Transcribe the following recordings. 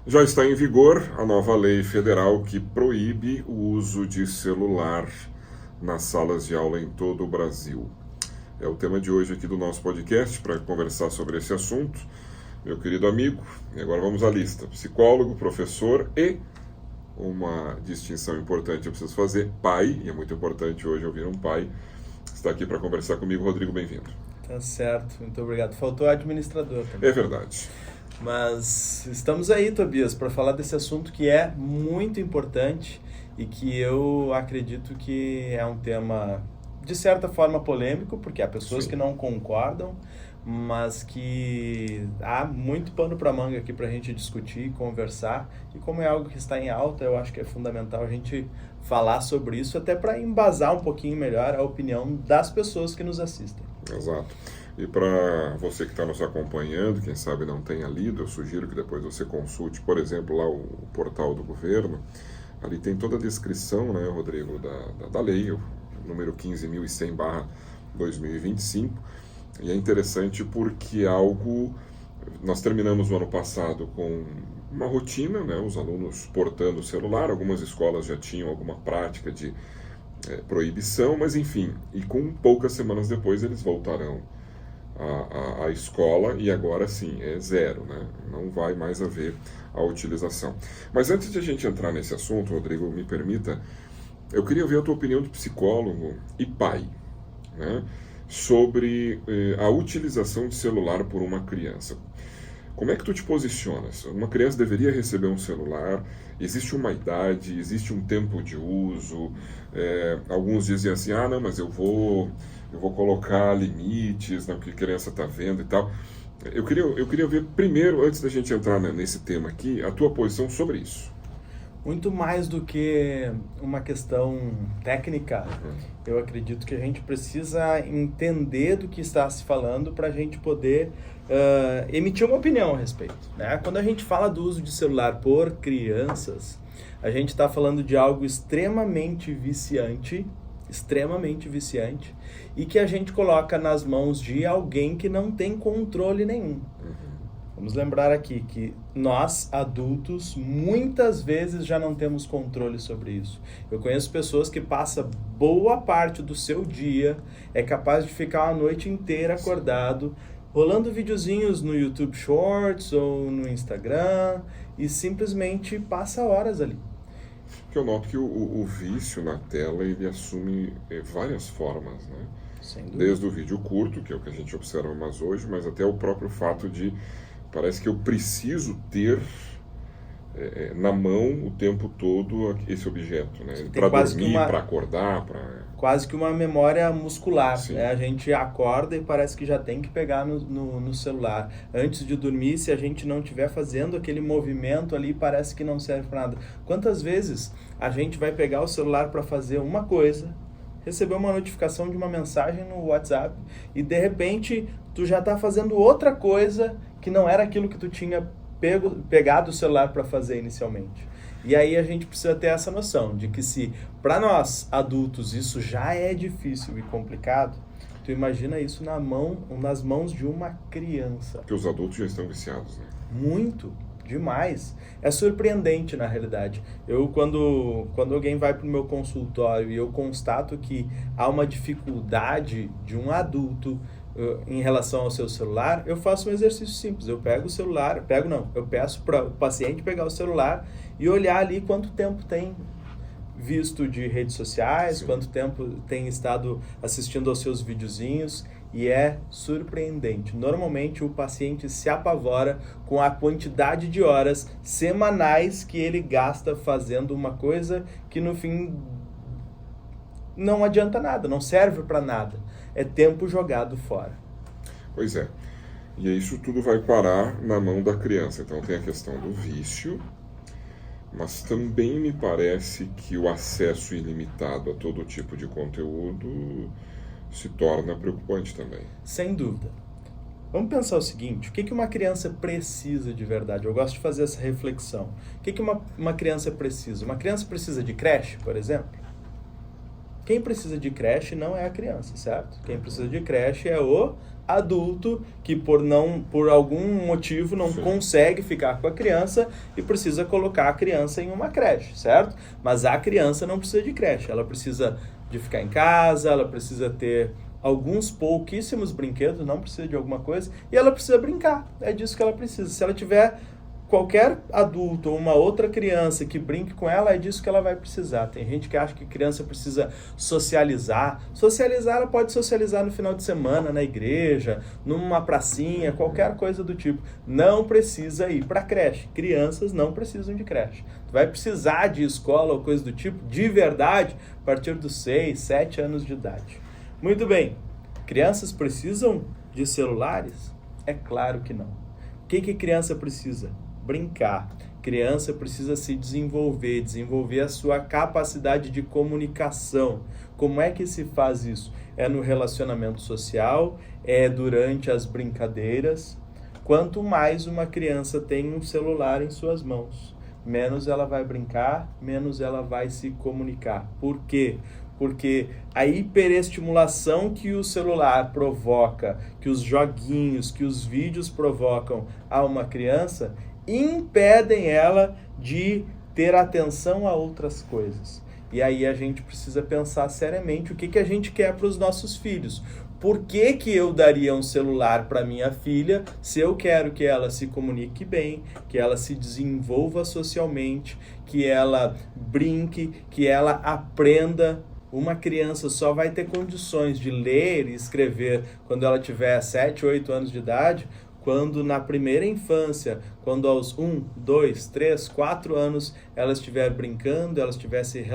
Já está em vigor a nova lei federal que proíbe o uso de celular nas salas de aula em todo o Brasil. É o tema de hoje aqui do nosso podcast para conversar sobre esse assunto. Meu querido amigo, e agora vamos à lista: psicólogo, professor e uma distinção importante eu preciso fazer, pai, e é muito importante hoje ouvir um pai. Está aqui para conversar comigo, Rodrigo, bem-vindo. Tá certo, muito obrigado. Faltou administrador também. É verdade. Mas estamos aí, Tobias, para falar desse assunto que é muito importante e que eu acredito que é um tema, de certa forma, polêmico, porque há pessoas Sim. que não concordam, mas que há muito pano para manga aqui para a gente discutir, conversar, e como é algo que está em alta, eu acho que é fundamental a gente falar sobre isso, até para embasar um pouquinho melhor a opinião das pessoas que nos assistem. Exato. E para você que está nos acompanhando, quem sabe não tenha lido, eu sugiro que depois você consulte, por exemplo, lá o portal do governo. Ali tem toda a descrição, né, Rodrigo, da lei, o número 15.100/2025. E é interessante porque nós terminamos o ano passado com uma rotina, né, os alunos portando o celular, algumas escolas já tinham alguma prática de proibição, mas enfim, e com poucas semanas depois eles voltarão à escola e agora sim, é zero, né? Não vai mais haver a utilização. Mas antes de a gente entrar nesse assunto, Rodrigo, me permita, eu queria ouvir a tua opinião de psicólogo e pai, né, sobre a utilização de celular por uma criança. Como é que tu te posicionas? Uma criança deveria receber um celular? Existe uma idade? Existe um tempo de uso? Alguns dizem assim, não, mas eu vou colocar limites, né, porque a criança está vendo e tal. Eu queria ver primeiro, antes da gente entrar nesse tema aqui, a tua posição sobre isso. Muito mais do que uma questão técnica, eu acredito que a gente precisa entender do que está se falando para a gente poder emitir uma opinião a respeito, né? Quando a gente fala do uso de celular por crianças, a gente está falando de algo extremamente viciante, e que a gente coloca nas mãos de alguém que não tem controle nenhum. Vamos lembrar aqui que nós, adultos, muitas vezes já não temos controle sobre isso. Eu conheço pessoas que passam boa parte do seu dia, é capaz de ficar a noite inteira acordado, rolando videozinhos no YouTube Shorts ou no Instagram e simplesmente passa horas ali. Porque eu noto que o vício na tela, ele assume várias formas, né? Sem dúvida. Desde o vídeo curto, que é o que a gente observa mais hoje, mas até o próprio fato de parece que eu preciso ter na mão o tempo todo esse objeto, né? Para dormir, para acordar, quase que uma memória muscular, Sim. né? A gente acorda e parece que já tem que pegar no celular. Antes de dormir, se a gente não estiver fazendo aquele movimento ali, parece que não serve para nada. Quantas vezes a gente vai pegar o celular para fazer uma coisa, receber uma notificação de uma mensagem no WhatsApp e de repente tu já está fazendo outra coisa que não era aquilo que tu tinha pegado o celular para fazer inicialmente. E aí a gente precisa ter essa noção de que se para nós adultos isso já é difícil e complicado, tu imagina isso nas mãos de uma criança. Porque os adultos já estão viciados, né? Muito, demais. É surpreendente na realidade. Quando alguém vai para o meu consultório e eu constato que há uma dificuldade de um adulto em relação ao seu celular, eu faço um exercício simples. Eu pego o celular, eu peço para o paciente pegar o celular e olhar ali quanto tempo tem visto de redes sociais, Sim. Quanto tempo tem estado assistindo aos seus videozinhos, e é surpreendente. Normalmente o paciente se apavora com a quantidade de horas semanais que ele gasta fazendo uma coisa que no fim não adianta nada, não serve para nada. É tempo jogado fora. Pois é. E isso tudo vai parar na mão da criança. Então tem a questão do vício, mas também me parece que o acesso ilimitado a todo tipo de conteúdo se torna preocupante também. Sem dúvida. Vamos pensar o seguinte, o que uma criança precisa de verdade? Eu gosto de fazer essa reflexão. O que uma criança precisa? Uma criança precisa de creche, por exemplo? Quem precisa de creche não é a criança, certo? Quem precisa de creche é o adulto que por algum motivo não Sim. consegue ficar com a criança e precisa colocar a criança em uma creche, certo? Mas a criança não precisa de creche, ela precisa de ficar em casa, ela precisa ter alguns pouquíssimos brinquedos, não precisa de alguma coisa, e ela precisa brincar, é disso que ela precisa. Se ela tiver qualquer adulto ou uma outra criança que brinque com ela, é disso que ela vai precisar. Tem gente que acha que criança precisa socializar. Socializar, ela pode socializar no final de semana, na igreja, numa pracinha, qualquer coisa do tipo. Não precisa ir para creche. Crianças não precisam de creche. Tu vai precisar de escola ou coisa do tipo, de verdade, a partir dos 6, 7 anos de idade. Muito bem. Crianças precisam de celulares? É claro que não. O que criança precisa? Brincar. Criança precisa se desenvolver a sua capacidade de comunicação. Como é que se faz isso? É no relacionamento social, é durante as brincadeiras. Quanto mais uma criança tem um celular em suas mãos, menos ela vai brincar, menos ela vai se comunicar. Por quê? Porque a hiperestimulação que o celular provoca, que os joguinhos, que os vídeos provocam a uma criança, impedem ela de ter atenção a outras coisas. E aí a gente precisa pensar seriamente o que a gente quer para os nossos filhos. Por que eu daria um celular para minha filha se eu quero que ela se comunique bem, que ela se desenvolva socialmente, que ela brinque, que ela aprenda? Uma criança só vai ter condições de ler e escrever quando ela tiver 7, 8 anos de idade, quando na primeira infância, quando aos 1, 2, 3, 4 anos ela estiver brincando, ela estiver se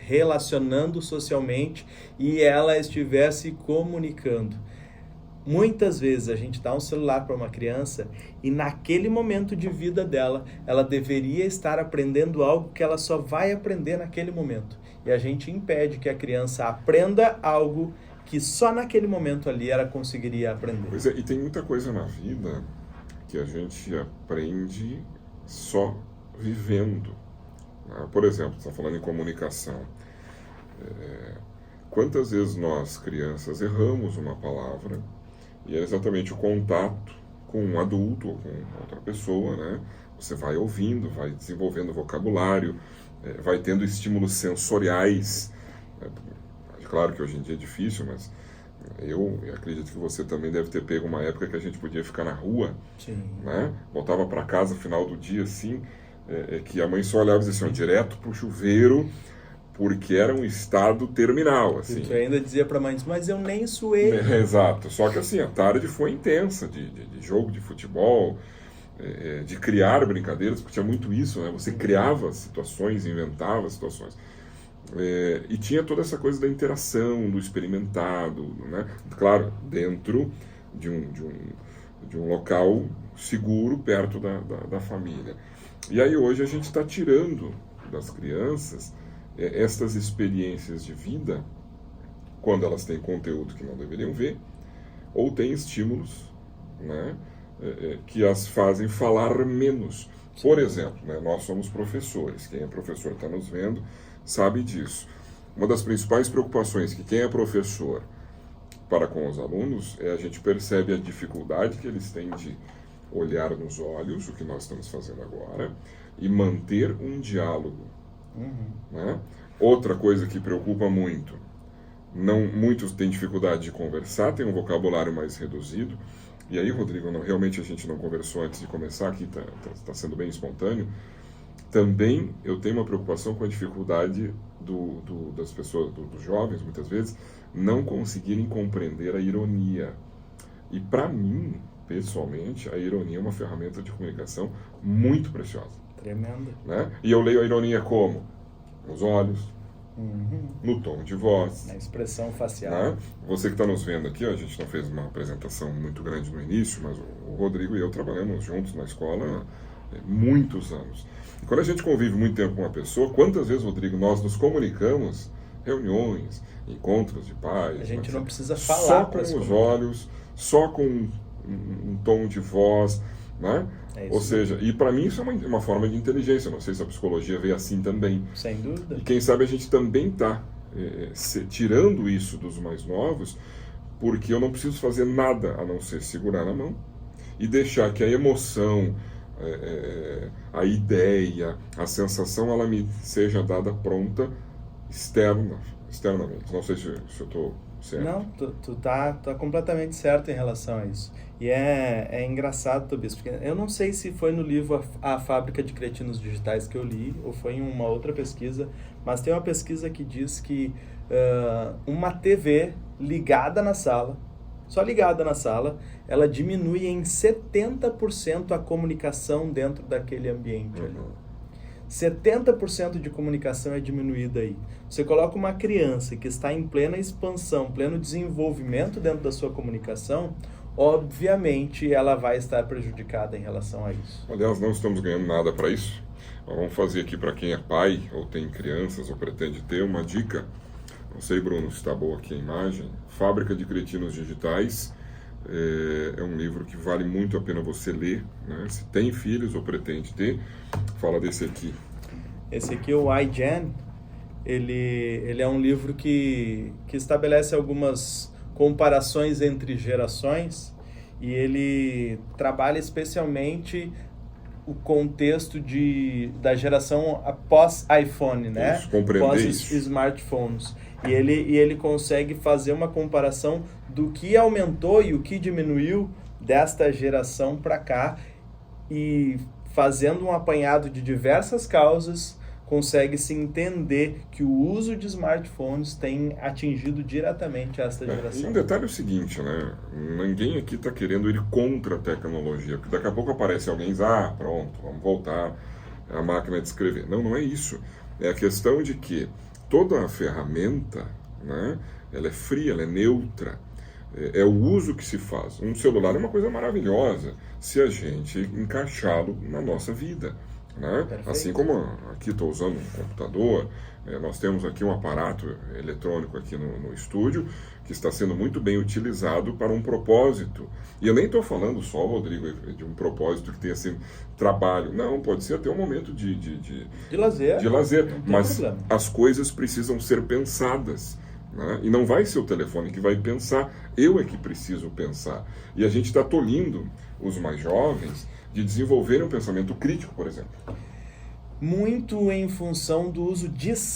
relacionando socialmente e ela estiver se comunicando. Muitas vezes a gente dá um celular para uma criança e naquele momento de vida dela, ela deveria estar aprendendo algo que ela só vai aprender naquele momento. E a gente impede que a criança aprenda algo que só naquele momento ali ela conseguiria aprender. Pois é, e tem muita coisa na vida que a gente aprende só vivendo. Por exemplo, você está falando em comunicação. Quantas vezes nós, crianças, erramos uma palavra e é exatamente o contato com um adulto ou com outra pessoa, né? Você vai ouvindo, vai desenvolvendo vocabulário, vai tendo estímulos sensoriais. Claro que hoje em dia é difícil, mas eu acredito que você também deve ter pego uma época que a gente podia ficar na rua, Sim. Né? Voltava para casa no final do dia, assim, que a mãe só olhava e dizia assim, direto pro chuveiro, porque era um estado terminal, assim. E tu ainda dizia pra mãe, mas eu nem suei. Exato, só que assim, a tarde foi intensa, de jogo de futebol, de criar brincadeiras, porque tinha muito isso, né? Você criava situações, inventava situações. E tinha toda essa coisa da interação, do experimentado, né? Claro, dentro de um local seguro, perto da família. E aí hoje a gente está tirando das crianças estas experiências de vida, quando elas têm conteúdo que não deveriam ver, ou têm estímulos, né? Que as fazem falar menos. Por exemplo, né? Nós somos professores, quem é professor está nos vendo, sabe disso. Uma das principais preocupações que quem é professor para com os alunos a gente percebe a dificuldade que eles têm de olhar nos olhos, o que nós estamos fazendo agora, e manter um diálogo. Né? Outra coisa que preocupa muito, muitos têm dificuldade de conversar, têm um vocabulário mais reduzido, e aí, Rodrigo, realmente a gente não conversou antes de começar, aqui está sendo bem espontâneo. Também eu tenho uma preocupação com a dificuldade das pessoas, dos jovens, muitas vezes, não conseguirem compreender a ironia. E para mim, pessoalmente, a ironia é uma ferramenta de comunicação muito preciosa. Tremenda. Né? E eu leio a ironia como? Nos olhos, no tom de voz. Na expressão facial. Né? Você que está nos vendo aqui, a gente não fez uma apresentação muito grande no início, mas o Rodrigo e eu trabalhamos juntos na escola há muitos anos. E quando a gente convive muito tempo com uma pessoa, quantas vezes, Rodrigo, nós nos comunicamos, reuniões, encontros de pais... A gente não precisa falar só com os olhos, só com um tom de voz, né? Ou seja, e para mim isso é uma forma de inteligência. Não sei se a psicologia veio assim também. Sem dúvida. E quem sabe a gente também está tirando isso dos mais novos porque eu não preciso fazer nada a não ser segurar na mão e deixar que a emoção, a ideia, a sensação, ela me seja dada pronta externamente. Não sei se eu estou certo. Não, tu tá completamente certo em relação a isso. E é engraçado, Tobias, porque eu não sei se foi no livro A Fábrica de Cretinos Digitais que eu li, ou foi em uma outra pesquisa, mas tem uma pesquisa que diz que uma TV ligada na sala, só ligada na sala, ela diminui em 70% a comunicação dentro daquele ambiente ali. 70% de comunicação é diminuída aí. Você coloca uma criança que está em plena expansão, pleno desenvolvimento dentro da sua comunicação, obviamente ela vai estar prejudicada em relação a isso. Aliás, não estamos ganhando nada para isso. Vamos fazer aqui para quem é pai, ou tem crianças, ou pretende ter, uma dica. Não sei, Bruno, se está boa aqui a imagem. Fábrica de Cretinos Digitais. É um livro que vale muito a pena você ler, né? Se tem filhos ou pretende ter, fala desse aqui. Esse aqui, o iGen, ele é um livro que estabelece algumas comparações entre gerações e ele trabalha especialmente o contexto da geração após iPhone, né? Pós smartphones. E ele consegue fazer uma comparação do que aumentou e o que diminuiu desta geração para cá e fazendo um apanhado de diversas causas, consegue-se entender que o uso de smartphones tem atingido diretamente esta geração. E um detalhe é o seguinte, né? Ninguém aqui está querendo ir contra a tecnologia, porque daqui a pouco aparece alguém e diz, pronto, vamos voltar à máquina de escrever. Não, não é isso. É a questão de que toda a ferramenta, né, ela é fria, ela é neutra. É o uso que se faz. Um celular é uma coisa maravilhosa se a gente encaixá-lo na nossa vida, né? Assim como aqui estou usando um computador, nós temos aqui um aparato eletrônico aqui no estúdio que está sendo muito bem utilizado para um propósito. E eu nem estou falando só, Rodrigo, de um propósito que tenha assim, trabalho. Não, pode ser até um momento de lazer. De lazer, mas problema. As coisas precisam ser pensadas. Né? E não vai ser o telefone que vai pensar, eu é que preciso pensar. E a gente está tolhindo os mais jovens de desenvolverem um pensamento crítico, por exemplo. Muito em função do uso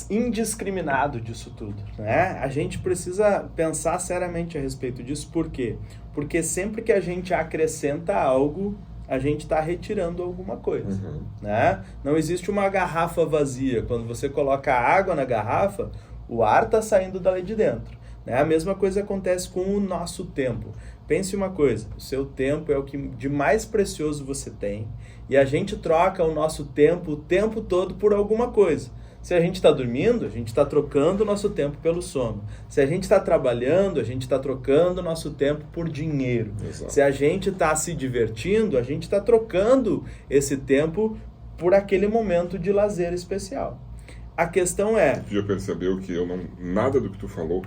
indiscriminado disso tudo, né? A gente precisa pensar seriamente a respeito disso. Por quê? Porque sempre que a gente acrescenta algo, a gente está retirando alguma coisa, né? Não existe uma garrafa vazia. Quando você coloca água na garrafa, o ar está saindo dali de dentro, né? A mesma coisa acontece com o nosso tempo. Pense uma coisa, o seu tempo é o que de mais precioso você tem e a gente troca o nosso tempo o tempo todo por alguma coisa. Se a gente está dormindo, a gente está trocando o nosso tempo pelo sono. Se a gente está trabalhando, a gente está trocando o nosso tempo por dinheiro. Exato. Se a gente está se divertindo, a gente está trocando esse tempo por aquele momento de lazer especial. A questão é... Você já percebeu que nada do que tu falou,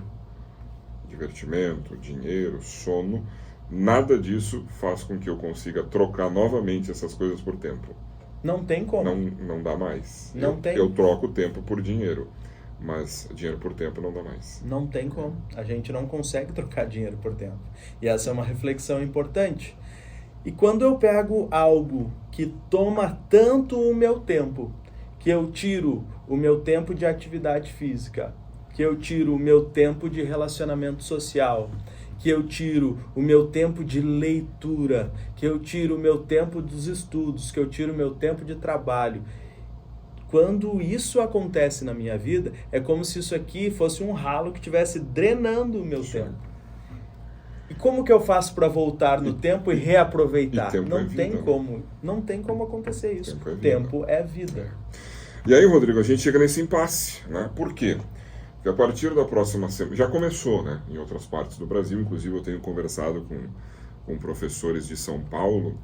divertimento, dinheiro, sono, nada disso faz com que eu consiga trocar novamente essas coisas por tempo. Não tem como. Não dá mais. Tem. Eu troco tempo por dinheiro, mas dinheiro por tempo não dá mais. Não tem como. A gente não consegue trocar dinheiro por tempo. E essa é uma reflexão importante. E quando eu pego algo que toma tanto o meu tempo, que eu tiro o meu tempo de atividade física, que eu tiro o meu tempo de relacionamento social, que eu tiro o meu tempo de leitura, que eu tiro o meu tempo dos estudos, que eu tiro o meu tempo de trabalho. Quando isso acontece na minha vida, é como se isso aqui fosse um ralo que estivesse drenando o meu tempo. E como que eu faço para voltar no tempo e reaproveitar? Não tem como acontecer isso. Tempo é vida. E aí, Rodrigo, a gente chega nesse impasse, né? Por quê? Porque a partir da próxima semana, já começou, né? Em outras partes do Brasil, inclusive eu tenho conversado com professores de São Paulo,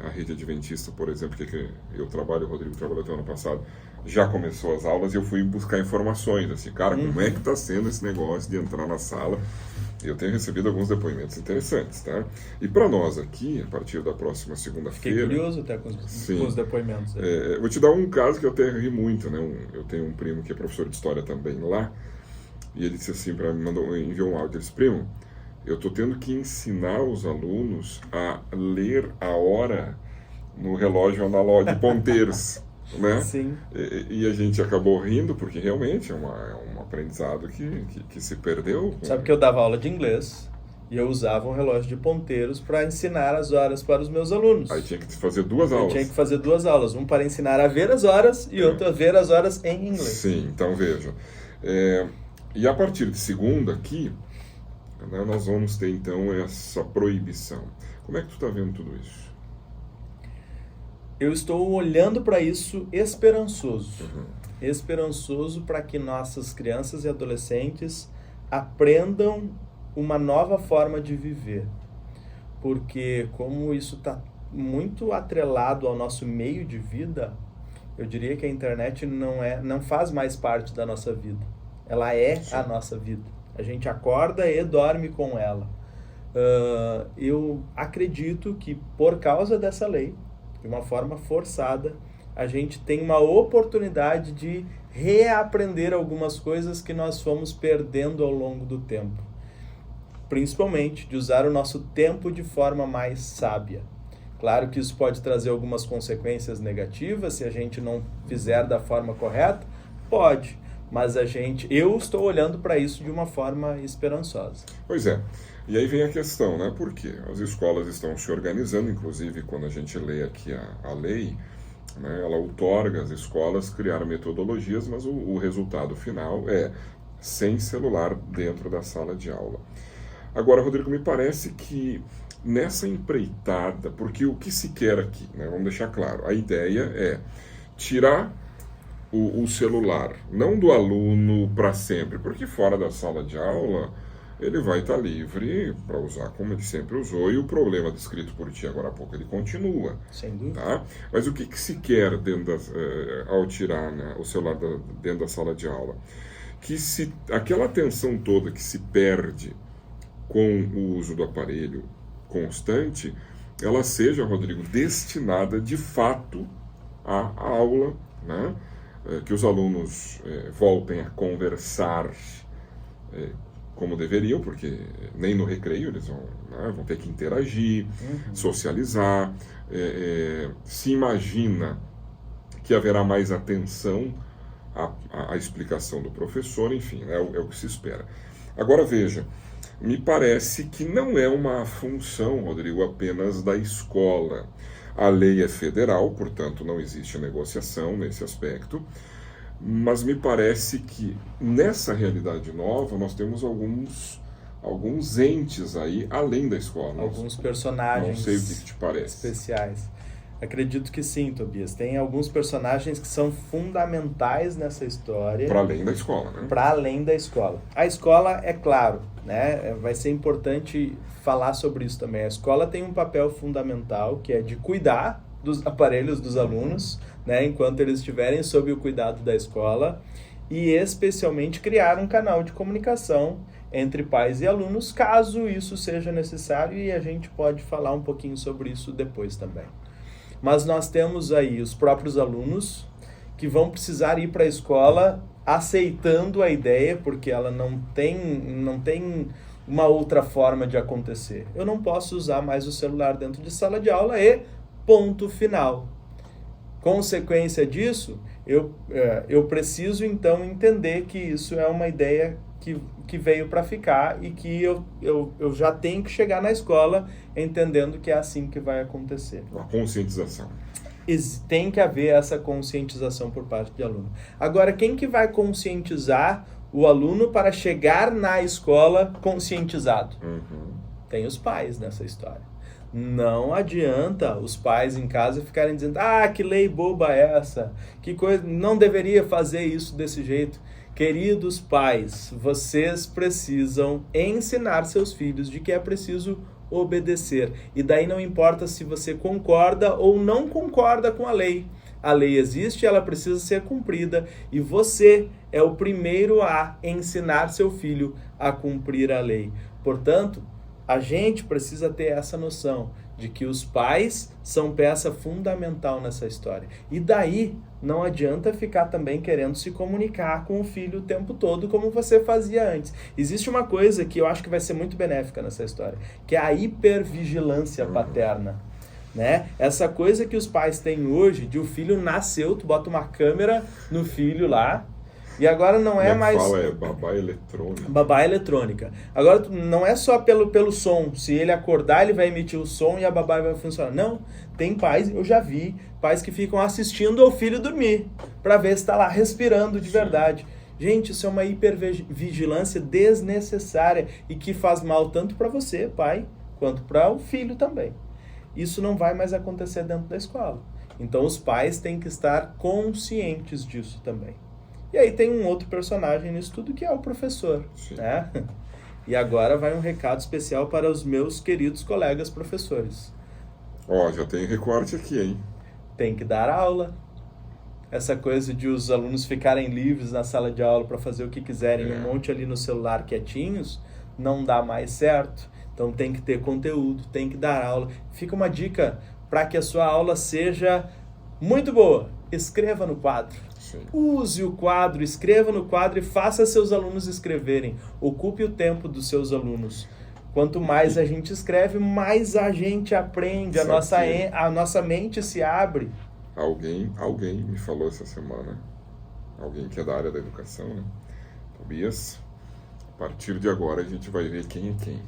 a rede adventista, por exemplo, que eu trabalho, o Rodrigo trabalhou até o ano passado, já começou as aulas e eu fui buscar informações, assim, cara, como é que está sendo esse negócio de entrar na sala? Eu tenho recebido alguns depoimentos interessantes, tá? E para nós aqui, a partir da próxima segunda-feira... Fiquei curioso até com os depoimentos. Vou te dar um caso que eu até ri muito, né? Eu tenho um primo que é professor de história também lá, e ele disse assim para mim, enviou um áudio, ele disse, primo, eu estou tendo que ensinar os alunos a ler a hora no relógio analógico de ponteiros, né? Sim. E a gente acabou rindo, porque realmente é um aprendizado que se perdeu. Sabe que eu dava aula de inglês e eu usava um relógio de ponteiros para ensinar as horas para os meus alunos. Aí tinha que fazer duas aulas. Tinha que fazer 2 aulas, um para ensinar a ver as horas e outro a ver as horas em inglês. Sim, então veja. E a partir de segunda aqui, né, nós vamos ter então essa proibição. Como é que tu está vendo tudo isso? Eu estou olhando para isso esperançoso. Esperançoso para que nossas crianças e adolescentes aprendam uma nova forma de viver. Porque como isso está muito atrelado ao nosso meio de vida, eu diria que a internet não faz mais parte da nossa vida. Ela é Sim. a nossa vida. A gente acorda e dorme com ela. Eu acredito que por causa dessa lei, de uma forma forçada, a gente tem uma oportunidade de reaprender algumas coisas que nós fomos perdendo ao longo do tempo. Principalmente de usar o nosso tempo de forma mais sábia. Claro que isso pode trazer algumas consequências negativas se a gente não fizer da forma correta, pode, mas eu estou olhando para isso de uma forma esperançosa. Pois é, e aí vem a questão, né? Por quê? As escolas estão se organizando, inclusive quando a gente lê aqui a lei, né, ela outorga às escolas criar metodologias, mas o resultado final é sem celular dentro da sala de aula. Agora, Rodrigo, me parece que nessa empreitada, porque o que se quer aqui, né, vamos deixar claro, a ideia é tirar o celular, não do aluno para sempre, porque fora da sala de aula ele vai estar livre para usar como ele sempre usou, e o problema descrito por ti agora há pouco, ele continua. Sem dúvida. Tá? Mas o que se quer ao tirar, né, o celular dentro da sala de aula? Que aquela atenção toda que se perde com o uso do aparelho constante, ela seja, Rodrigo, destinada de fato à aula, né? Que os alunos voltem a conversar como deveriam, porque nem no recreio eles vão ter que interagir, socializar. Se imagina que haverá mais atenção à explicação do professor, enfim, é o que se espera. Agora veja, me parece que não é uma função, Rodrigo, apenas da escola. A lei é federal, portanto não existe negociação nesse aspecto, mas me parece que nessa realidade nova nós temos alguns entes aí além da escola. Alguns personagens não sei o que te parece. especiais. Acredito que sim, Tobias. Tem alguns personagens que são fundamentais nessa história. Para além da escola, né? Para além da escola. A escola, é claro, né? Vai ser importante falar sobre isso também. A escola tem um papel fundamental, que é de cuidar dos aparelhos dos alunos, né? Enquanto eles estiverem sob o cuidado da escola, e especialmente criar um canal de comunicação entre pais e alunos, caso isso seja necessário, e a gente pode falar um pouquinho sobre isso depois também. Mas nós temos aí os próprios alunos que vão precisar ir para a escola aceitando a ideia, porque ela não tem uma outra forma de acontecer. Eu não posso usar mais o celular dentro de sala de aula e ponto final. Consequência disso, eu preciso então entender que isso é uma ideia que veio para ficar e que eu já tenho que chegar na escola entendendo que é assim que vai acontecer. A conscientização. Tem que haver essa conscientização por parte do aluno. Agora, quem que vai conscientizar o aluno para chegar na escola conscientizado? Tem os pais nessa história. Não adianta os pais em casa ficarem dizendo: que lei boba é essa? Que coisa, não deveria fazer isso desse jeito. Queridos pais, vocês precisam ensinar seus filhos de que é preciso obedecer. E daí não importa se você concorda ou não concorda com a lei. A lei existe, ela precisa ser cumprida, e você é o primeiro a ensinar seu filho a cumprir a lei. Portanto, a gente precisa ter essa noção de que os pais são peça fundamental nessa história. E daí não adianta ficar também querendo se comunicar com o filho o tempo todo como você fazia antes. Existe uma coisa que eu acho que vai ser muito benéfica nessa história, que é a hipervigilância paterna. Né? Essa coisa que os pais têm hoje, de o filho nasceu, tu bota uma câmera no filho lá, e agora não é mais... fala, é babá eletrônica. Babá eletrônica. Agora não é só pelo som. Se ele acordar, ele vai emitir o som e a babá vai funcionar. Não. Tem pais, eu já vi, pais que ficam assistindo ao filho dormir, para ver se está lá respirando de verdade. Gente, isso é uma hipervigilância desnecessária e que faz mal tanto para você, pai, quanto para o filho também. Isso não vai mais acontecer dentro da escola. Então os pais têm que estar conscientes disso também. E aí tem um outro personagem nisso tudo que é o professor. Né? E agora vai um recado especial para os meus queridos colegas professores. Ó, já tem recorte aqui, hein? Tem que dar aula. Essa coisa de os alunos ficarem livres na sala de aula para fazer o que quiserem, um monte ali no celular quietinhos, não dá mais certo. Então tem que ter conteúdo, tem que dar aula. Fica uma dica para que a sua aula seja muito boa. Escreva no quadro. Sim. Use o quadro, escreva no quadro e faça seus alunos escreverem. Ocupe o tempo dos seus alunos. Quanto mais a gente escreve, mais a gente aprende, a nossa mente se abre. Alguém me falou essa semana, alguém que é da área da educação, né? Tobias, a partir de agora a gente vai ver quem é quem.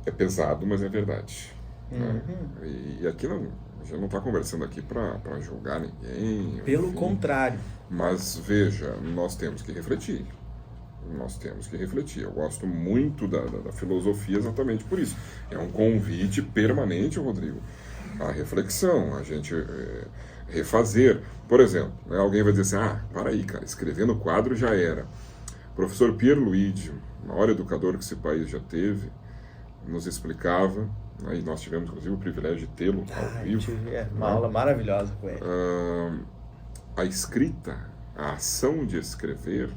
É pesado, mas é verdade. Né? E aqui não... A gente não está conversando aqui para julgar ninguém. Pelo contrário. Mas veja, nós temos que refletir. Eu gosto muito da filosofia exatamente por isso. É um convite permanente, Rodrigo, à reflexão, a gente refazer. Por exemplo, né, alguém vai dizer assim, para aí, cara, escrever no quadro já era. O professor Pierluigi, o maior educador que esse país já teve, nos explicava, e nós tivemos, inclusive, o privilégio de tê-lo ao vivo. Uma aula maravilhosa com ele. A escrita, a ação de escrever,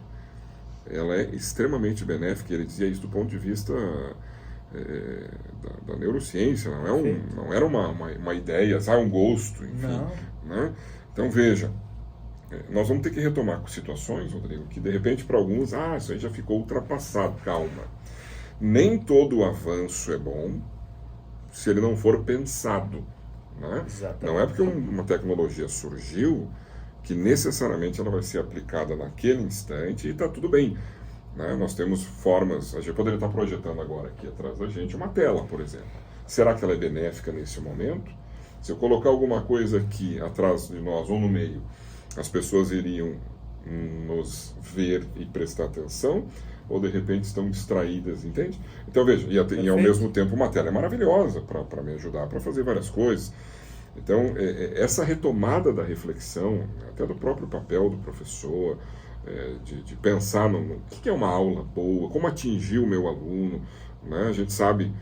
ela é extremamente benéfica. Ele dizia isso do ponto de vista da neurociência. Não era uma ideia, um gosto, enfim. Né? Então, veja, nós vamos ter que retomar situações, Rodrigo, que de repente para alguns, isso aí já ficou ultrapassado. Calma. Nem todo avanço é bom se ele não for pensado. Né? Não é porque uma tecnologia surgiu que necessariamente ela vai ser aplicada naquele instante e está tudo bem. Né? Nós temos formas, a gente poderia estar projetando agora aqui atrás da gente uma tela, por exemplo. Será que ela é benéfica nesse momento? Se eu colocar alguma coisa aqui atrás de nós ou no meio, as pessoas iriam nos ver e prestar atenção, ou de repente estão distraídas, entende? Então veja, e ao mesmo tempo uma tela é maravilhosa para me ajudar para fazer várias coisas. Então essa retomada da reflexão, até do próprio papel do professor, de pensar no que é uma aula boa, como atingir o meu aluno, né? A gente sabe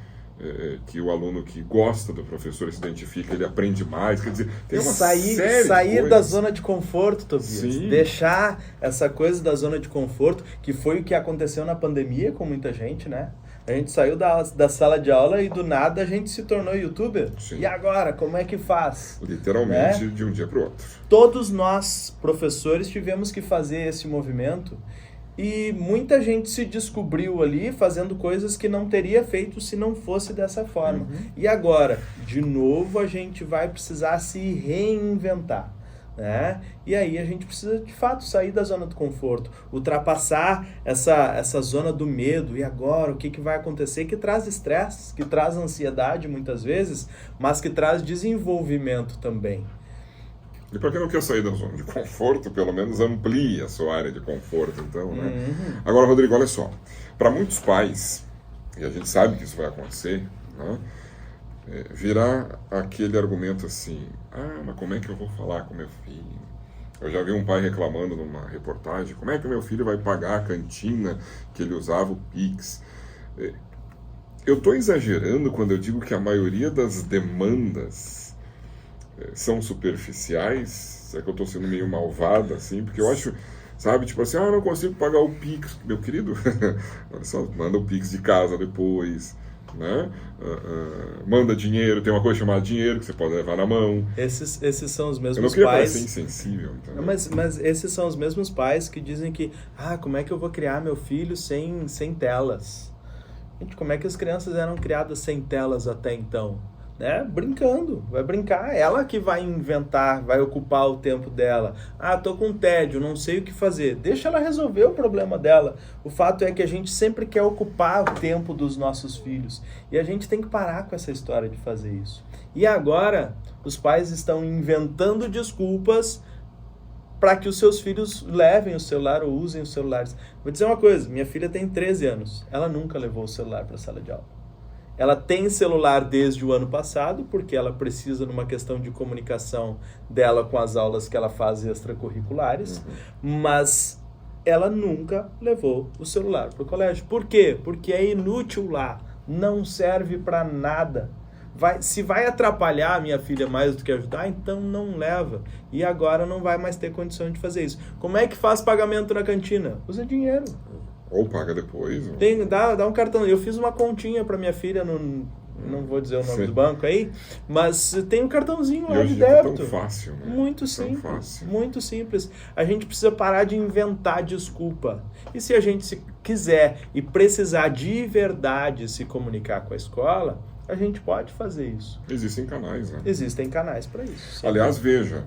que o aluno que gosta do professor, se identifica, ele aprende mais, quer dizer, tem uma sair da zona de conforto, Tobias. Sim. Deixar essa coisa da zona de conforto, que foi o que aconteceu na pandemia com muita gente, né? A gente saiu da sala de aula e do nada a gente se tornou youtuber. Sim. E agora, como é que faz? Literalmente, né? De um dia para o outro. Todos nós, professores, tivemos que fazer esse movimento. E muita gente se descobriu ali fazendo coisas que não teria feito se não fosse dessa forma. E agora, de novo, a gente vai precisar se reinventar. Né? E aí a gente precisa, de fato, sair da zona do conforto, ultrapassar essa zona do medo. E agora, o que vai acontecer? Que traz estresse, que traz ansiedade muitas vezes, mas que traz desenvolvimento também. E para quem não quer sair da zona de conforto, pelo menos amplie a sua área de conforto, então, né? Agora, Rodrigo, olha só. Para muitos pais, e a gente sabe que isso vai acontecer, né? Virá aquele argumento assim, mas como é que eu vou falar com meu filho? Eu já vi um pai reclamando numa reportagem, como é que meu filho vai pagar a cantina que ele usava o Pix? Eu estou exagerando quando eu digo que a maioria das demandas são superficiais? Será que eu estou sendo meio malvada, assim? Porque eu acho, sabe, tipo assim, não consigo pagar o Pix. Meu querido, olha só, manda o Pix de casa depois, né? Manda dinheiro, tem uma coisa chamada dinheiro que você pode levar na mão. Esses são os Eu não mesmos queria pais. parecer insensível, entendeu? Mas esses são os mesmos pais que dizem que, como é que eu vou criar meu filho sem telas? Gente, como é que as crianças eram criadas sem telas até então? Né? Brincando, vai brincar, ela que vai inventar, vai ocupar o tempo dela. Tô com tédio, não sei o que fazer. Deixa ela resolver o problema dela. O fato é que a gente sempre quer ocupar o tempo dos nossos filhos. E a gente tem que parar com essa história de fazer isso. E agora, os pais estão inventando desculpas para que os seus filhos levem o celular ou usem os celulares. Vou dizer uma coisa, minha filha tem 13 anos, ela nunca levou o celular para a sala de aula. Ela tem celular desde o ano passado, porque ela precisa numa questão de comunicação dela com as aulas que ela faz extracurriculares, mas ela nunca levou o celular para o colégio. Por quê? Porque é inútil lá, não serve para nada. Se vai atrapalhar a minha filha mais do que ajudar, então não leva. E agora não vai mais ter condição de fazer isso. Como é que faz pagamento na cantina? Usa dinheiro. Ou paga depois. Dá um cartão. Eu fiz uma continha para minha filha, não vou dizer o nome do banco aí, mas tem um cartãozinho lá de débito. É tão fácil, né? Muito simples, muito simples. A gente precisa parar de inventar desculpa. E se a gente quiser e precisar de verdade se comunicar com a escola, a gente pode fazer isso. Existem canais, né? Existem canais para isso. Sim. Aliás, veja,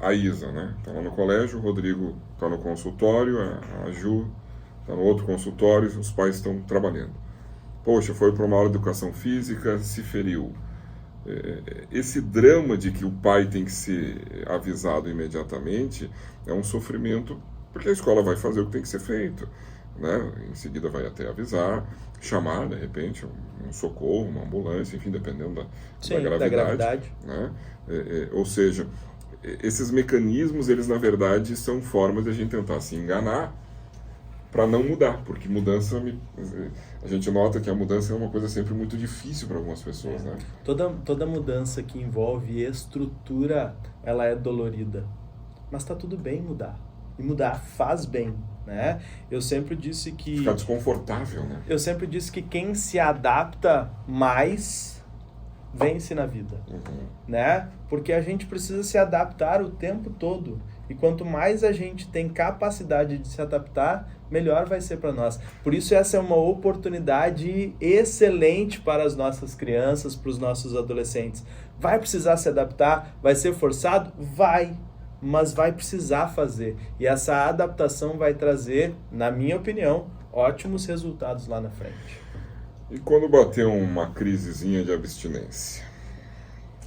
a Isa, né? Está lá no colégio, o Rodrigo está no consultório, a Ju está no outro consultório, os pais estão trabalhando. Poxa, foi para uma aula de educação física, se feriu. Esse drama de que o pai tem que ser avisado imediatamente é um sofrimento, porque a escola vai fazer o que tem que ser feito, né? Em seguida vai até avisar, chamar, de repente, um socorro, uma ambulância, enfim, dependendo da gravidade. Né? Ou seja, esses mecanismos, eles na verdade são formas de a gente tentar se enganar para não mudar, porque mudança, a gente nota que a mudança é uma coisa sempre muito difícil para algumas pessoas, né? Toda mudança que envolve estrutura, ela é dolorida, mas está tudo bem mudar, e mudar faz bem, né? Eu sempre disse que... Ficar desconfortável, né? Eu sempre disse que quem se adapta mais vence na vida, né? Porque a gente precisa se adaptar o tempo todo. E quanto mais a gente tem capacidade de se adaptar, melhor vai ser para nós. Por isso essa é uma oportunidade excelente para as nossas crianças, para os nossos adolescentes. Vai precisar se adaptar? Vai ser forçado? Vai, mas vai precisar fazer. E essa adaptação vai trazer, na minha opinião, ótimos resultados lá na frente. E quando bater uma crisezinha de abstinência?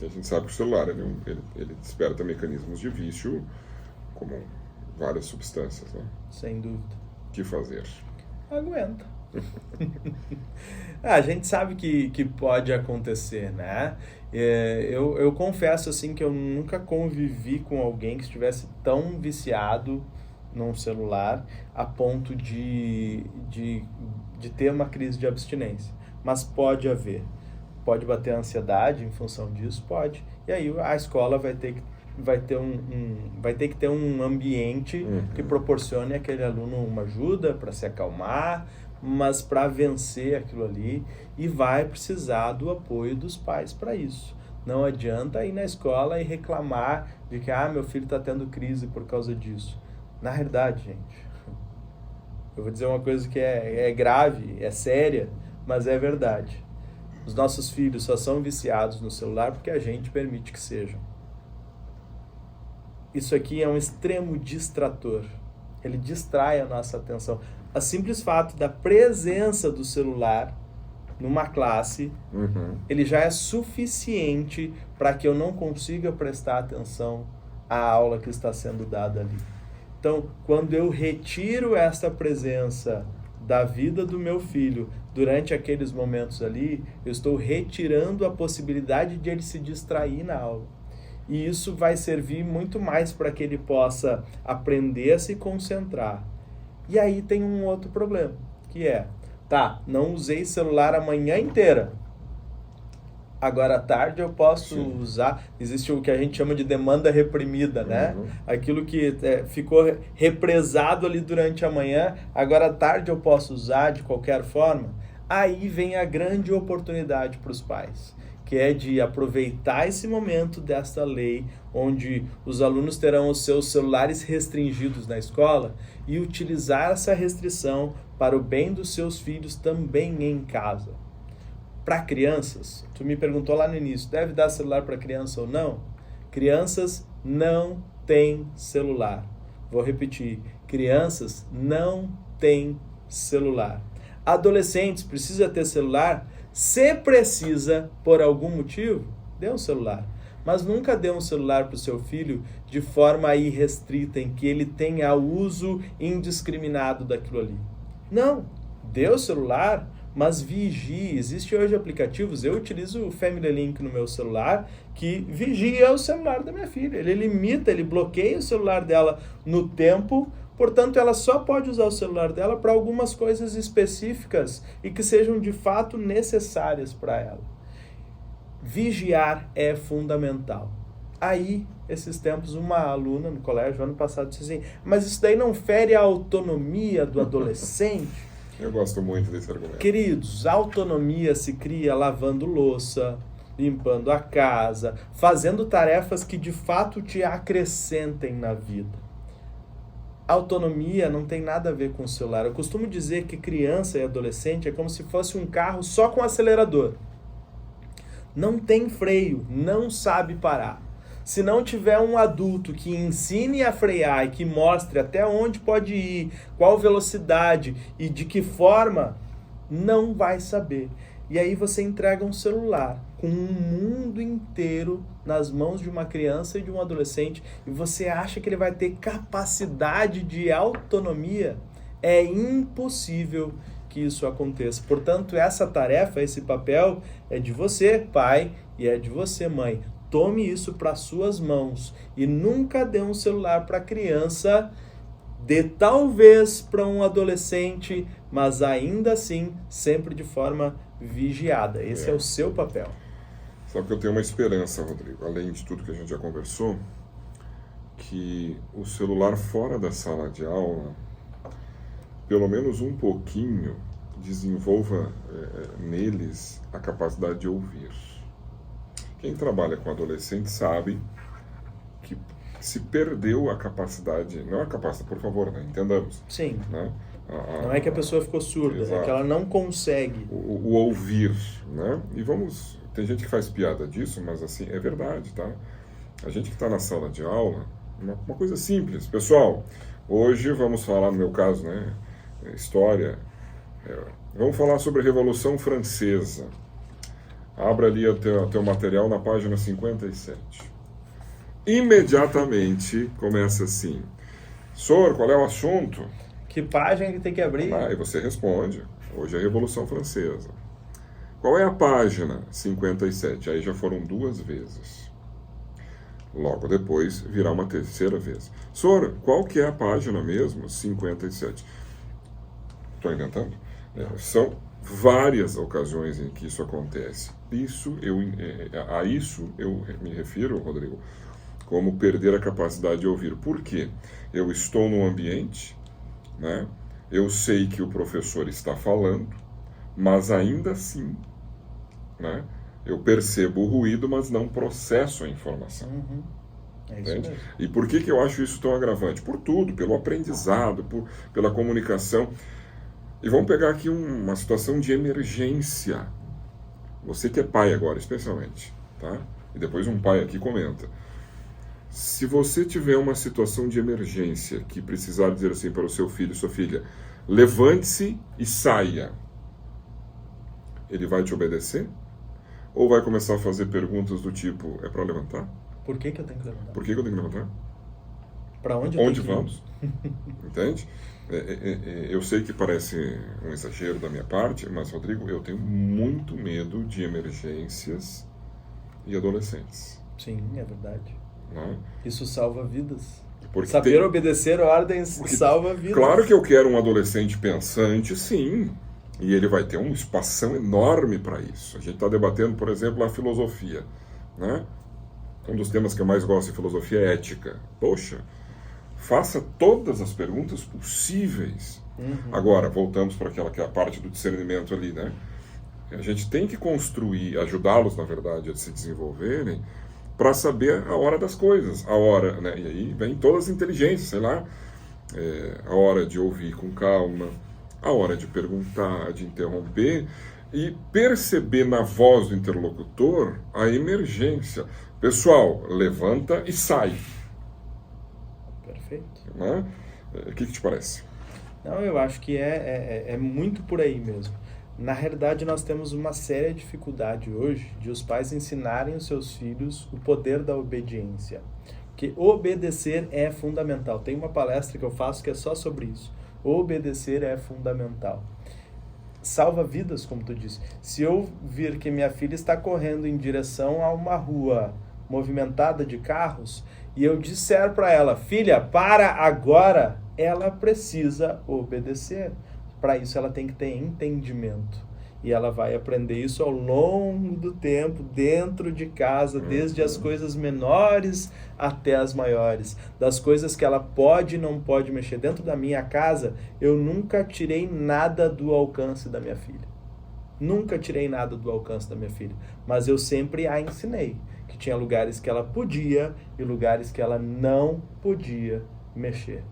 A gente sabe que o celular ele desperta mecanismos de vício, como várias substâncias, né? Sem dúvida. O que fazer? Aguenta. A gente sabe que pode acontecer, né? Eu confesso assim que eu nunca convivi com alguém que estivesse tão viciado num celular a ponto de ter uma crise de abstinência. Mas pode haver. Pode bater a ansiedade em função disso? Pode. E aí a escola vai ter que ter um ambiente que proporcione àquele aluno uma ajuda para se acalmar, mas para vencer aquilo ali, e vai precisar do apoio dos pais para isso. Não adianta ir na escola e reclamar de que meu filho está tendo crise por causa disso. Na realidade, gente, eu vou dizer uma coisa que é grave, é séria, mas é verdade. Os nossos filhos só são viciados no celular porque a gente permite que sejam. Isso aqui é um extremo distrator. Ele distrai a nossa atenção. O simples fato da presença do celular numa classe, ele já é suficiente para que eu não consiga prestar atenção à aula que está sendo dada ali. Então, quando eu retiro esta presença da vida do meu filho durante aqueles momentos ali, eu estou retirando a possibilidade de ele se distrair na aula. E isso vai servir muito mais para que ele possa aprender a se concentrar. E aí tem um outro problema, que é, não usei celular a manhã inteira. Agora à tarde eu posso usar, existe o que a gente chama de demanda reprimida, né? Aquilo que ficou represado ali durante a manhã, agora à tarde eu posso usar de qualquer forma. Aí vem a grande oportunidade para os pais, que é de aproveitar esse momento desta lei, onde os alunos terão os seus celulares restringidos na escola e utilizar essa restrição para o bem dos seus filhos também em casa. Para crianças, tu me perguntou lá no início, deve dar celular para criança ou não? Crianças não têm celular. Vou repetir, crianças não têm celular. Adolescentes precisa ter celular? Se precisa, por algum motivo, dê um celular. Mas nunca dê um celular para o seu filho de forma irrestrita, em que ele tenha uso indiscriminado daquilo ali. Não, dê o celular, mas vigie. Existem hoje aplicativos, eu utilizo o Family Link no meu celular, que vigia o celular da minha filha. Ele limita, ele bloqueia o celular dela no tempo. Portanto, ela só pode usar o celular dela para algumas coisas específicas e que sejam de fato necessárias para ela. Vigiar é fundamental. Aí, esses tempos, uma aluna no colégio, ano passado, disse assim, mas isso daí não fere a autonomia do adolescente? Eu gosto muito desse argumento. Queridos, a autonomia se cria lavando louça, limpando a casa, fazendo tarefas que de fato te acrescentem na vida. Autonomia não tem nada a ver com o celular. Eu costumo dizer que criança e adolescente é como se fosse um carro só com acelerador. Não tem freio, não sabe parar. Se não tiver um adulto que ensine a frear e que mostre até onde pode ir, qual velocidade e de que forma, não vai saber. E aí você entrega um celular com um mundo inteiro nas mãos de uma criança e de um adolescente e você acha que ele vai ter capacidade de autonomia? É impossível que isso aconteça. Portanto, essa tarefa, esse papel é de você, pai, e é de você, mãe. Tome isso para suas mãos e nunca dê um celular para criança, dê talvez para um adolescente, mas ainda assim, sempre de forma vigiada. Esse é o seu papel. Só que eu tenho uma esperança, Rodrigo, além de tudo que a gente já conversou, que o celular fora da sala de aula, pelo menos um pouquinho, desenvolva neles a capacidade de ouvir. Quem trabalha com adolescente sabe que se perdeu a capacidade, não a capacidade, por favor, né? Entendamos. Sim. Né? Não é que a pessoa ficou surda, exato. É que ela não consegue. O ouvir, né? E tem gente que faz piada disso, mas assim, é verdade, tá? A gente que está na sala de aula, uma coisa simples. Pessoal, hoje vamos falar, no meu caso, né? História. Vamos falar sobre a Revolução Francesa. Abra ali o teu material na página 57. Imediatamente começa assim. Senhor, qual é o assunto? Que página que tem que abrir? E você responde. Hoje é a Revolução Francesa. Qual é a página? 57. Aí já foram 2 vezes. Logo depois virá uma 3ª vez. Senhor, qual que é a página mesmo? 57. Estou inventando? São várias ocasiões em que isso acontece. A isso eu me refiro, Rodrigo, como perder a capacidade de ouvir. Por quê? Eu estou num ambiente, né? Eu sei que o professor está falando, mas ainda assim, né? Eu percebo o ruído, mas não processo a informação. Uhum. É isso mesmo. E por que eu acho isso tão agravante? Por tudo, pelo aprendizado, pela comunicação. E vamos pegar aqui uma situação de emergência. Você que é pai agora, especialmente, tá? E depois um pai aqui comenta. Se você tiver uma situação de emergência que precisar dizer assim para o seu filho, sua filha, levante-se e saia, ele vai te obedecer? Ou vai começar a fazer perguntas do tipo, é para levantar? Por que eu tenho que levantar? Por que eu tenho que levantar? Para onde eu tenho que ir? Vamos? Entende? Eu sei que parece um exagero da minha parte, mas, Rodrigo, eu tenho muito medo de emergências e adolescentes. Sim, é verdade. Né? Isso salva vidas. Porque Saber obedecer ordens salva vidas. Claro que eu quero um adolescente pensante, sim. E ele vai ter um espação enorme para isso. A gente está debatendo, por exemplo, a filosofia. Né? Um dos temas que eu mais gosto de filosofia é ética. Poxa, faça todas as perguntas possíveis. Agora, voltamos para aquela que é a parte do discernimento ali, né? A gente tem que construir, ajudá-los, na verdade, a se desenvolverem para saber a hora das coisas, a hora, né? E aí vem todas as inteligências, sei lá, a hora de ouvir com calma, a hora de perguntar, de interromper e perceber na voz do interlocutor a emergência. Pessoal, levanta e sai. Perfeito. Né? O que te parece? Não, eu acho que é muito por aí mesmo. Na realidade, nós temos uma séria dificuldade hoje de os pais ensinarem os seus filhos o poder da obediência. Porque obedecer é fundamental. Tem uma palestra que eu faço que é só sobre isso. Obedecer é fundamental. Salva vidas, como tu disse. Se eu vir que minha filha está correndo em direção a uma rua movimentada de carros e eu disser para ela, filha, para agora, ela precisa obedecer. Para isso ela tem que ter entendimento. E ela vai aprender isso ao longo do tempo, dentro de casa, desde as coisas menores até as maiores. Das coisas que ela pode e não pode mexer. Dentro da minha casa, eu nunca tirei nada do alcance da minha filha. Nunca tirei nada do alcance da minha filha. Mas eu sempre a ensinei que tinha lugares que ela podia e lugares que ela não podia mexer.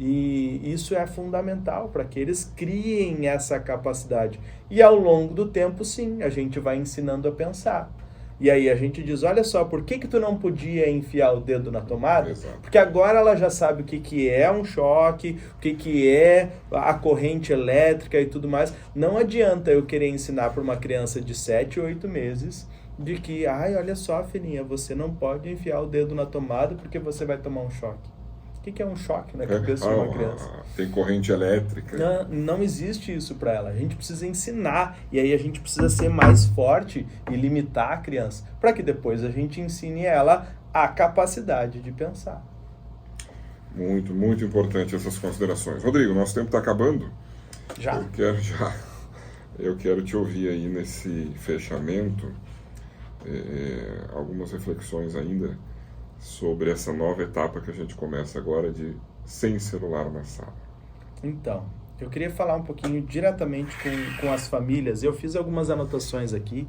E isso é fundamental para que eles criem essa capacidade. E ao longo do tempo, sim, a gente vai ensinando a pensar. E aí a gente diz, olha só, por que tu não podia enfiar o dedo na tomada? Exato. Porque agora ela já sabe o que é um choque, o que é a corrente elétrica e tudo mais. Não adianta eu querer ensinar para uma criança de 7 ou 8 meses de que, olha só, filhinha, você não pode enfiar o dedo na tomada porque você vai tomar um choque. O que é um choque na cabeça de uma criança? Tem corrente elétrica. Não existe isso para ela. A gente precisa ensinar. E aí a gente precisa ser mais forte e limitar a criança. Para que depois a gente ensine ela a capacidade de pensar. Muito, muito importante essas considerações. Rodrigo, nosso tempo está acabando. Já. Eu quero te ouvir aí nesse fechamento. Algumas reflexões ainda sobre essa nova etapa que a gente começa agora de sem celular na sala. Então, eu queria falar um pouquinho diretamente com as famílias. Eu fiz algumas anotações aqui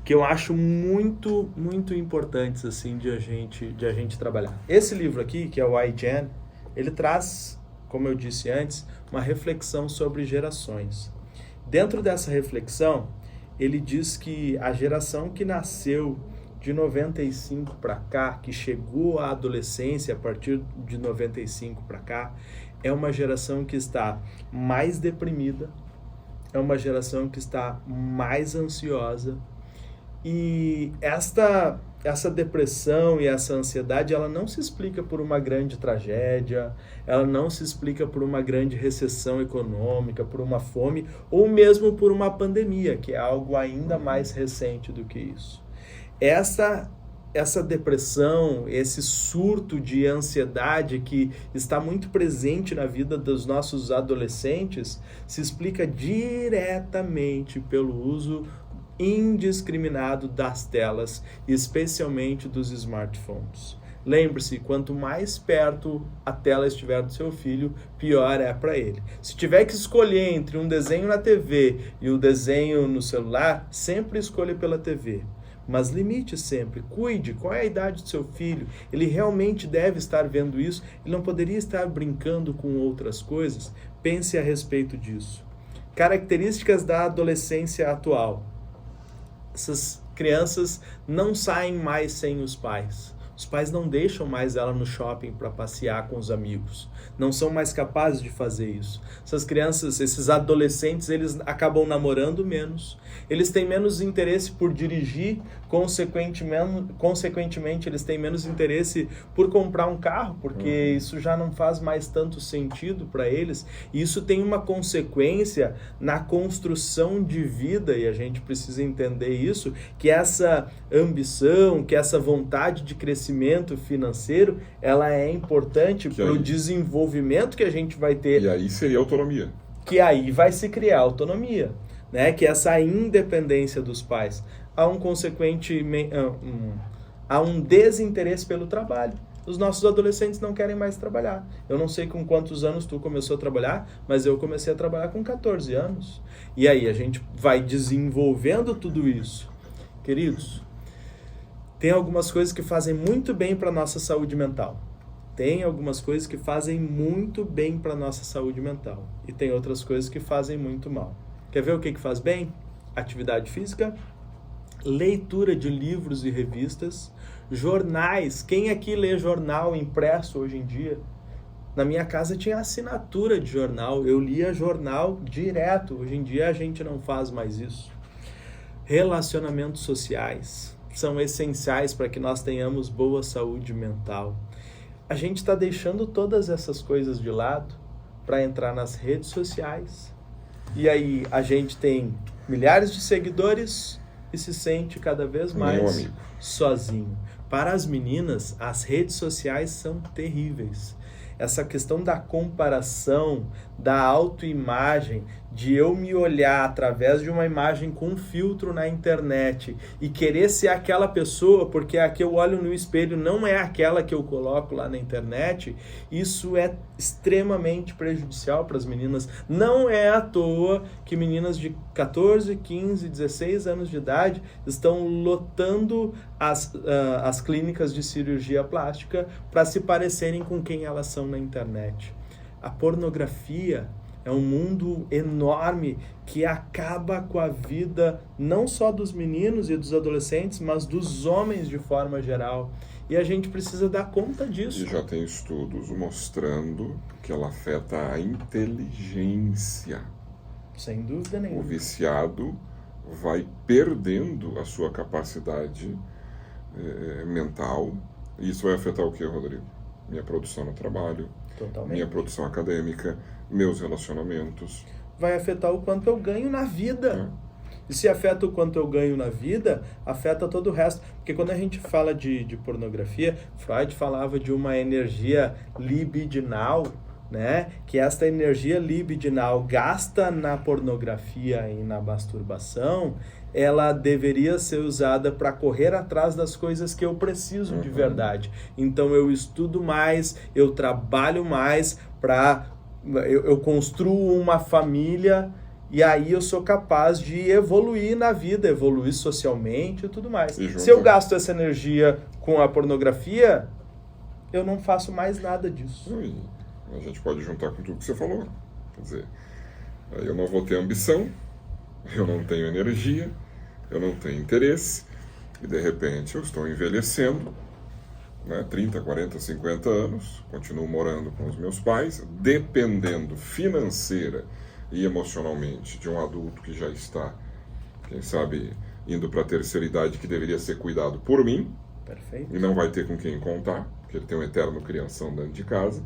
que eu acho muito, muito importantes assim, de a gente trabalhar. Esse livro aqui, que é o iGen, ele traz, como eu disse antes, uma reflexão sobre gerações. Dentro dessa reflexão, ele diz que a geração que nasceu de 95 para cá, que chegou à adolescência a partir de 95 para cá, é uma geração que está mais deprimida, é uma geração que está mais ansiosa. E essa depressão e essa ansiedade, ela não se explica por uma grande tragédia, ela não se explica por uma grande recessão econômica, por uma fome, ou mesmo por uma pandemia, que é algo ainda mais recente do que isso. Essa depressão, esse surto de ansiedade que está muito presente na vida dos nossos adolescentes, se explica diretamente pelo uso indiscriminado das telas, especialmente dos smartphones. Lembre-se, quanto mais perto a tela estiver do seu filho, pior é para ele. Se tiver que escolher entre um desenho na TV e o desenho no celular, sempre escolha pela TV. Mas limite sempre, cuide, qual é a idade do seu filho, ele realmente deve estar vendo isso, ele não poderia estar brincando com outras coisas? Pense a respeito disso. Características da adolescência atual. Essas crianças não saem mais sem os pais. Os pais não deixam mais ela no shopping para passear com os amigos. Não são mais capazes de fazer isso. Essas crianças, esses adolescentes, eles acabam namorando menos. Eles têm menos interesse por dirigir, consequentemente eles têm menos interesse por comprar um carro, porque isso já não faz mais tanto sentido para eles. E isso tem uma consequência na construção de vida, e a gente precisa entender isso, que essa ambição, que essa vontade de crescimento financeiro, ela é importante para o desenvolvimento que a gente vai ter. E aí seria autonomia. Que aí vai se criar autonomia, né? Que essa independência dos pais. Há há um desinteresse pelo trabalho. Os nossos adolescentes não querem mais trabalhar. Eu não sei com quantos anos tu começou a trabalhar, mas eu comecei a trabalhar com 14 anos. E aí a gente vai desenvolvendo tudo isso. Queridos, tem algumas coisas que fazem muito bem para a nossa saúde mental. Tem algumas coisas que fazem muito bem para a nossa saúde mental. E tem outras coisas que fazem muito mal. Quer ver o que faz bem? Atividade física, leitura de livros e revistas, jornais. Quem aqui lê jornal impresso hoje em dia? Na minha casa tinha assinatura de jornal, eu lia jornal direto. Hoje em dia a gente não faz mais isso. Relacionamentos sociais são essenciais para que nós tenhamos boa saúde mental. A gente está deixando todas essas coisas de lado para entrar nas redes sociais. E aí a gente tem milhares de seguidores e se sente cada vez mais sozinho. Para as meninas, as redes sociais são terríveis. Essa questão da comparação, da autoimagem, de eu me olhar através de uma imagem com filtro na internet e querer ser aquela pessoa, porque a que eu olho no espelho não é aquela que eu coloco lá na internet, isso é extremamente prejudicial para as meninas. Não é à toa que meninas de 14, 15, 16 anos de idade estão lotando as clínicas de cirurgia plástica para se parecerem com quem elas são na internet. A pornografia é um mundo enorme que acaba com a vida não só dos meninos e dos adolescentes, mas dos homens de forma geral. E a gente precisa dar conta disso. E já tem estudos mostrando que ela afeta a inteligência. Sem dúvida nenhuma. O viciado vai perdendo a sua capacidade mental. E isso vai afetar o quê, Rodrigo? Minha produção no trabalho, Totalmente. Minha produção acadêmica, meus relacionamentos. Vai afetar o quanto eu ganho na vida. E se afeta o quanto eu ganho na vida, afeta todo o resto. Porque quando a gente fala de pornografia, Freud falava de uma energia libidinal, né? Que esta energia libidinal gasta na pornografia e na masturbação, ela deveria ser usada para correr atrás das coisas que eu preciso de verdade. Então eu estudo mais, eu trabalho mais, eu construo uma família e aí eu sou capaz de evoluir na vida, evoluir socialmente e tudo mais. Se eu gasto essa energia com a pornografia, eu não faço mais nada disso. A gente pode juntar com tudo que você falou. Quer dizer, eu não vou ter ambição, eu não tenho energia, eu não tenho interesse, e de repente eu estou envelhecendo, né, 30, 40, 50 anos, continuo morando com os meus pais, dependendo financeira e emocionalmente de um adulto que já está, quem sabe, indo para a terceira idade, que deveria ser cuidado por mim. Perfeito. E não vai ter com quem contar, porque ele tem um eterno crianção dentro de casa.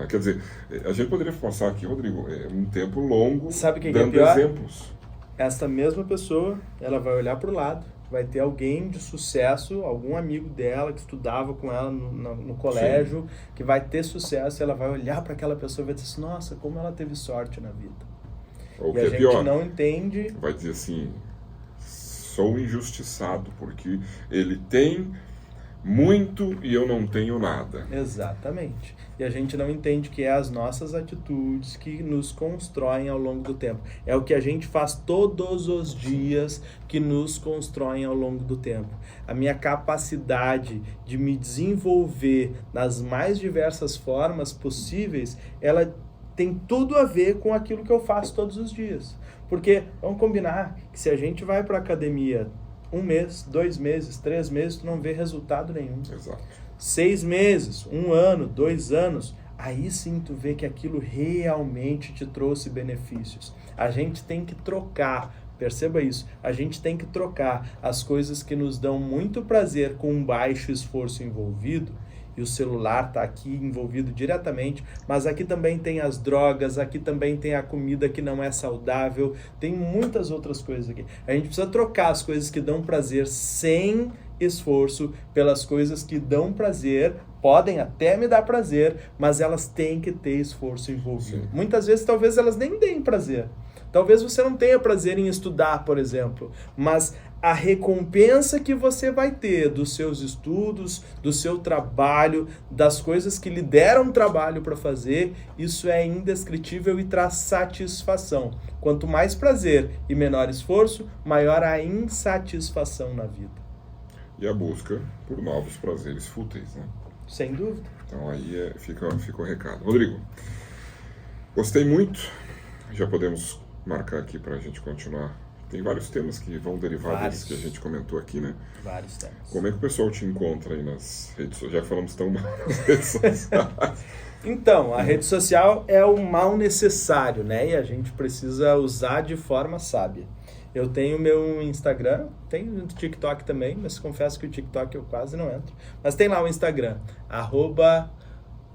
Quer dizer, a gente poderia passar aqui, Rodrigo, um tempo longo dando exemplos. Essa mesma pessoa, ela vai olhar para o lado, vai ter alguém de sucesso, algum amigo dela que estudava com ela no colégio, sim, que vai ter sucesso, e ela vai olhar para aquela pessoa e vai dizer assim, nossa, como ela teve sorte na vida. Ou e a gente pior, não entende... Vai dizer assim, sou injustiçado, porque ele tem muito e eu não tenho nada. Exatamente. E a gente não entende que é as nossas atitudes que nos constroem ao longo do tempo. É o que a gente faz todos os dias que nos constroem ao longo do tempo. A minha capacidade de me desenvolver nas mais diversas formas possíveis, ela tem tudo a ver com aquilo que eu faço todos os dias. Porque, vamos combinar, que se a gente vai para a academia 1 mês, 2 meses, 3 meses, tu não vê resultado nenhum. Exato. 6 meses, 1 ano, 2 anos, aí sim tu vê que aquilo realmente te trouxe benefícios. A gente tem que trocar, perceba isso, a gente tem que trocar as coisas que nos dão muito prazer com um baixo esforço envolvido, e o celular está aqui envolvido diretamente, mas aqui também tem as drogas, aqui também tem a comida que não é saudável, tem muitas outras coisas aqui. A gente precisa trocar as coisas que dão prazer sem esforço pelas coisas que dão prazer, podem até me dar prazer, mas elas têm que ter esforço envolvido. Sim. Muitas vezes, talvez elas nem deem prazer, Talvez você não tenha prazer em estudar, por exemplo, mas a recompensa que você vai ter dos seus estudos, do seu trabalho, das coisas que lhe deram trabalho para fazer, isso é indescritível e traz satisfação. Quanto mais prazer e menor esforço, maior a insatisfação na vida. E a busca por novos prazeres fúteis, né? Sem dúvida. Então aí fica o recado. Rodrigo, gostei muito. Já podemos marcar aqui para a gente continuar. Tem vários temas que vão derivar desses que a gente comentou aqui, né? Vários temas. Como é que o pessoal te encontra aí nas redes sociais? Já que falamos tão mal nas redes sociais. Então, a rede social é o mal necessário, né? E a gente precisa usar de forma sábia. Eu tenho meu Instagram, tenho o TikTok também, mas confesso que o TikTok eu quase não entro. Mas tem lá o Instagram,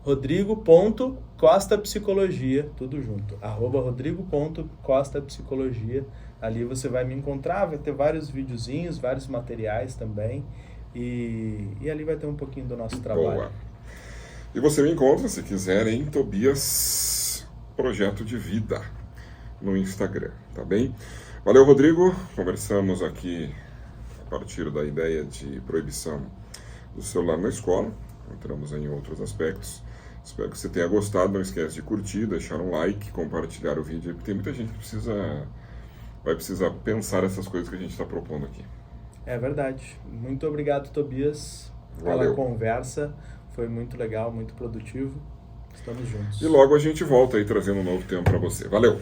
@rodrigo.costapsicologia, tudo junto, @rodrigo.costapsicologia. Ali você vai me encontrar, vai ter vários videozinhos, vários materiais também, e ali vai ter um pouquinho do nosso trabalho. Boa. E você me encontra, se quiser, em Tobias Projeto de Vida, no Instagram, tá bem? Valeu, Rodrigo. Conversamos aqui a partir da ideia de proibição do celular na escola. Entramos em outros aspectos. Espero que você tenha gostado. Não esquece de curtir, deixar um like, compartilhar o vídeo. Tem muita gente que vai precisar pensar essas coisas que a gente está propondo aqui. É verdade. Muito obrigado, Tobias, Valeu. pela conversa. Foi muito legal, muito produtivo. Estamos juntos. E logo a gente volta aí trazendo um novo tema para você. Valeu!